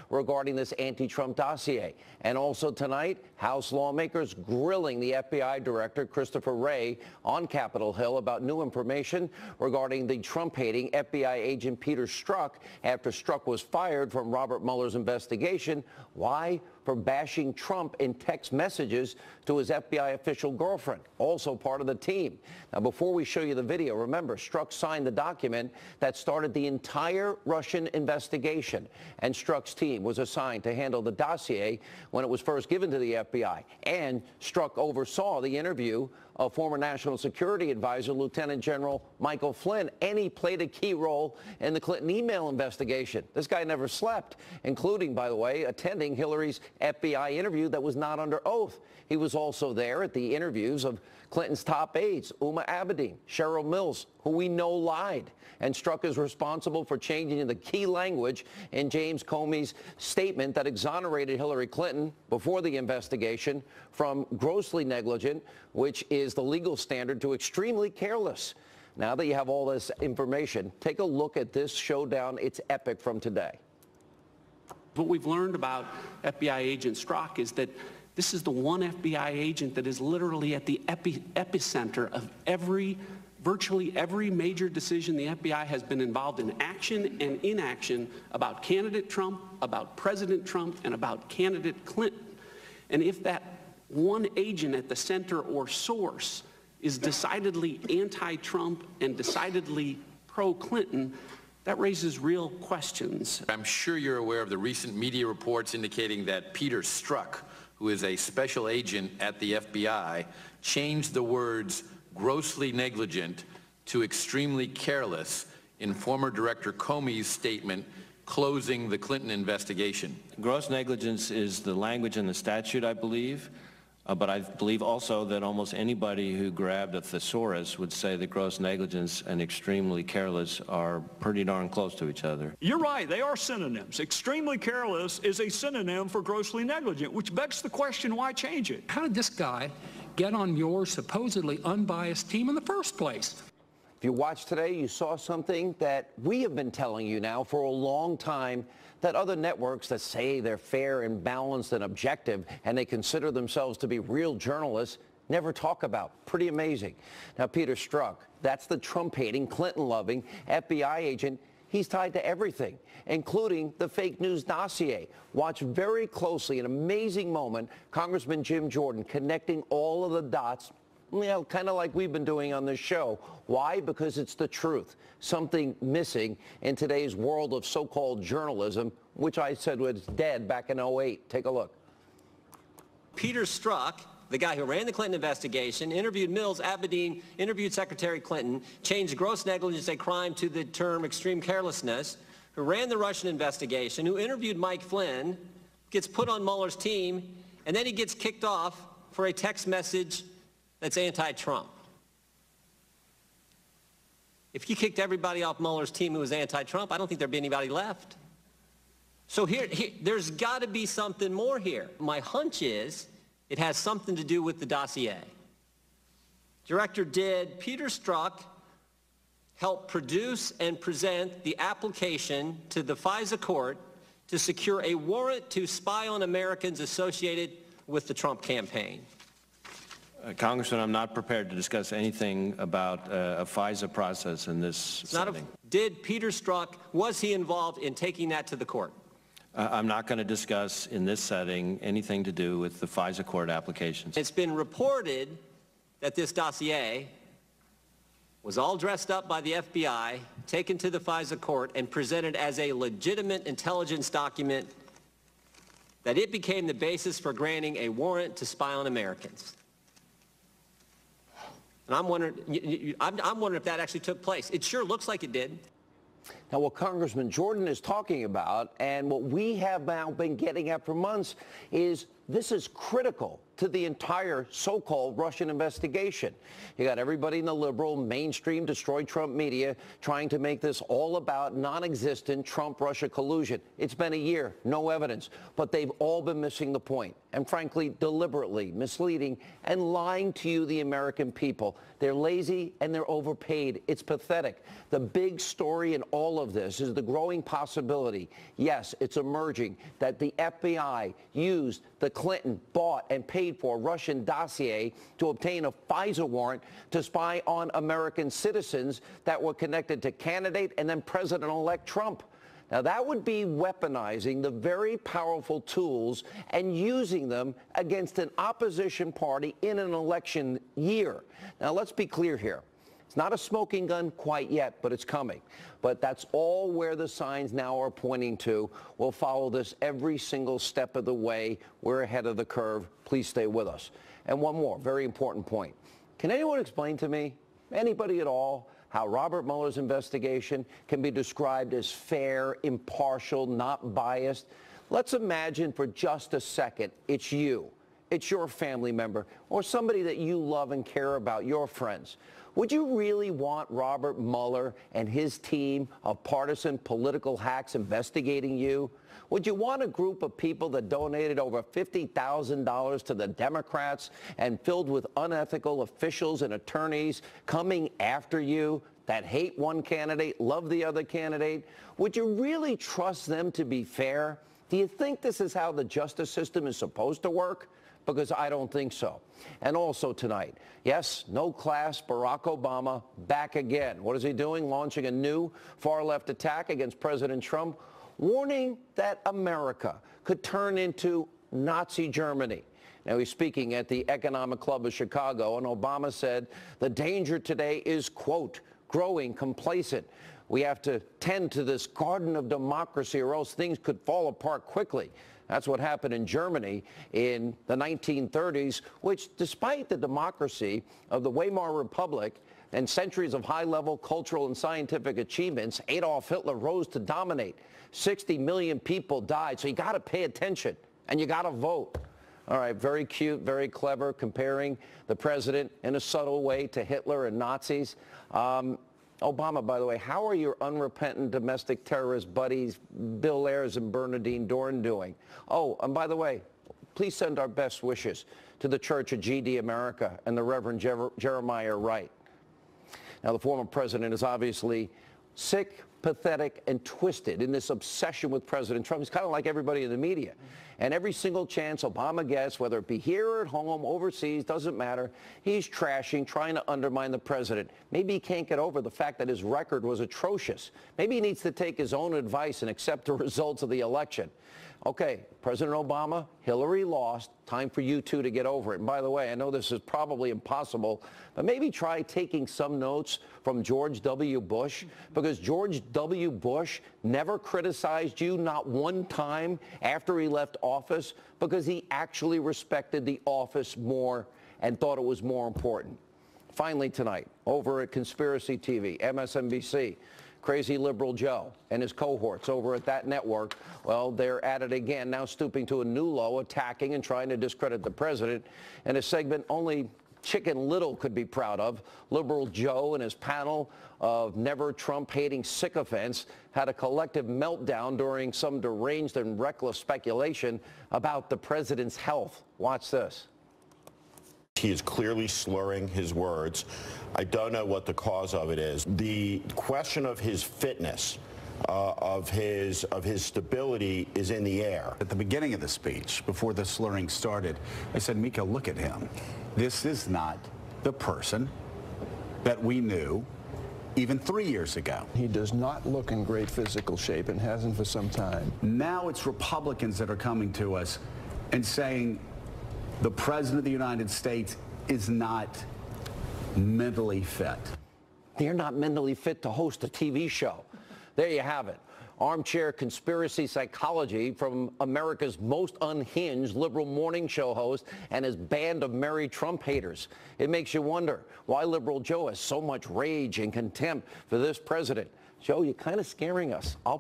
regarding this anti-Trump dossier. And also tonight, House lawmakers grilling the FBI director, Christopher Wray, on Capitol Hill about new information regarding the Trump-hating FBI agent Peter Strzok after Strzok was fired from Robert Mueller's investigation. Why? For bashing Trump in text messages to his FBI official girlfriend, also part of the team. Now, before we show you the video, remember, Strzok signed the document that started the entire Russian investigation, and Strzok's team was assigned to handle the dossier when it was first given to the FBI. And Strzok oversaw the interview of former National Security Advisor Lieutenant General Michael Flynn, and he played a key role in the Clinton email investigation. This guy never slept, including, by the way, attending Hillary's FBI interview that was not under oath. He was also there at the interviews of Clinton's top aides, Huma Abedin, Cheryl Mills, who we know lied. And Strzok is responsible for changing the key language in James Comey's statement that exonerated Hillary Clinton before the investigation from grossly negligent, which is the legal standard, to extremely careless. Now that you have all this information, take a look at this showdown. It's epic from today. What we've learned about FBI agent Strzok is that this is the one FBI agent that is literally at the epicenter of virtually every major decision the FBI has been involved in, action and inaction, about candidate Trump, about President Trump, and about candidate Clinton. And if that one agent at the center or source is decidedly anti-Trump and decidedly pro-Clinton, that raises real questions. I'm sure you're aware of the recent media reports indicating that Peter Strzok, who is a special agent at the FBI, changed the words grossly negligent to extremely careless in former Director Comey's statement closing the Clinton investigation. Gross negligence is the language in the statute, I believe. But I believe also that almost anybody who grabbed a thesaurus would say that gross negligence and extremely careless are pretty darn close to each other. You're right, they are synonyms. Extremely careless is a synonym for grossly negligent, which begs the question, why change it? How did this guy get on your supposedly unbiased team in the first place? If you watched today, you saw something that we have been telling you now for a long time, that other networks that say they're fair and balanced and objective and they consider themselves to be real journalists never talk about. Pretty amazing. Now, Peter Strzok, that's the Trump-hating, Clinton-loving FBI agent. He's tied to everything, including the fake news dossier. Watch very closely, an amazing moment, Congressman Jim Jordan connecting all of the dots, you know, kind of like we've been doing on this show. Why? Because it's the truth. Something missing in today's world of so-called journalism, which I said was dead back in 2008. Take a look. Peter Strzok, the guy who ran the Clinton investigation, interviewed Mills, Abedin, interviewed Secretary Clinton, changed gross negligence a crime to the term extreme carelessness, who ran the Russian investigation, who interviewed Mike Flynn, gets put on Mueller's team, and then he gets kicked off for a text message that's anti-Trump. If you kicked everybody off Mueller's team who was anti-Trump, I don't think there'd be anybody left. So there's got to be something more here. My hunch is it has something to do with the dossier. Director, did Peter Strzok help produce and present the application to the FISA court to secure a warrant to spy on Americans associated with the Trump campaign? Congressman, I'm not prepared to discuss anything about a FISA process in this setting. Did Peter Strzok, was he involved in taking that to the court? I'm not going to discuss in this setting anything to do with the FISA court applications. It's been reported that this dossier was all dressed up by the FBI, taken to the FISA court, and presented as a legitimate intelligence document, that it became the basis for granting a warrant to spy on Americans. And I'm wondering if that actually took place. It sure looks like it did. Now, what Congressman Jordan is talking about, and what we have now been getting at for months, is this is critical to the entire so-called Russian investigation. You got everybody in the liberal, mainstream, destroy Trump media trying to make this all about non-existent Trump-Russia collusion. It's been a year, no evidence, but they've all been missing the point, and frankly, deliberately misleading and lying to you, the American people. They're lazy and they're overpaid. It's pathetic. The big story in all of this is the growing possibility, yes, it's emerging, that the FBI used the Clinton bought and paid for Russian dossier to obtain a FISA warrant to spy on American citizens that were connected to candidate and then President-elect Trump. Now, that would be weaponizing the very powerful tools and using them against an opposition party in an election year. Now, let's be clear here. It's not a smoking gun quite yet, but it's coming. But that's all where the signs now are pointing to. We'll follow this every single step of the way. We're ahead of the curve. Please stay with us. And one more very important point. Can anyone explain to me, anybody at all, how Robert Mueller's investigation can be described as fair, impartial, not biased? Let's imagine for just a second it's you. It's your family member or somebody that you love and care about, your friends. Would you really want Robert Mueller and his team of partisan political hacks investigating you? Would you want a group of people that donated over $50,000 to the Democrats and filled with unethical officials and attorneys coming after you that hate one candidate, love the other candidate? Would you really trust them to be fair? Do you think this is how the justice system is supposed to work? Because I don't think so. And also tonight, yes, no class, Barack Obama back again. What is he doing? Launching a new far-left attack against President Trump, warning that America could turn into Nazi Germany. Now, he's speaking at the Economic Club of Chicago, and Obama said the danger today is, quote, growing complacent. We have to tend to this garden of democracy or else things could fall apart quickly. That's what happened in Germany in the 1930s, which, despite the democracy of the Weimar Republic and centuries of high-level cultural and scientific achievements, Adolf Hitler rose to dominate. 60 million people died, so you got to pay attention, and you got to vote. All right, very cute, very clever, comparing the president in a subtle way to Hitler and Nazis. Obama, by the way, how are your unrepentant domestic terrorist buddies, Bill Ayers and Bernardine Dohrn, doing? Oh, and by the way, please send our best wishes to the Church of GD America and the Reverend Jeremiah Wright. Now, the former president is obviously sick, pathetic, and twisted in this obsession with President Trump. He's kind of like everybody in the media. And every single chance Obama gets, whether it be here or at home, overseas, doesn't matter, he's trashing, trying to undermine the president. Maybe he can't get over the fact that his record was atrocious. Maybe he needs to take his own advice and accept the results of the election. Okay, President Obama, Hillary lost. Time for you two to get over it. And by the way, I know this is probably impossible, but maybe try taking some notes from George W. Bush, because George W. Bush never criticized you, not one time after he left office, because he actually respected the office more and thought it was more important. Finally tonight, over at Conspiracy TV, MSNBC, Crazy Liberal Joe and his cohorts over at that network, well, they're at it again, now stooping to a new low, attacking and trying to discredit the president in a segment only Chicken Little could be proud of. Liberal Joe and his panel of never Trump-hating sycophants had a collective meltdown during some deranged and reckless speculation about the president's health. Watch this. He is clearly slurring his words. I don't know what the cause of it is. The question of his fitness, of his stability is in the air. At the beginning of the speech, before the slurring started, I said, Mika, look at him. This is not the person that we knew even 3 years ago. He does not look in great physical shape and hasn't for some time. Now it's Republicans that are coming to us and saying the President of the United States is not mentally fit. They're not mentally fit to host a TV show. There you have it. Armchair conspiracy psychology from America's most unhinged liberal morning show host and his band of merry Trump haters. It makes you wonder why Liberal Joe has so much rage and contempt for this president. Joe, you're kind of scaring us. I'll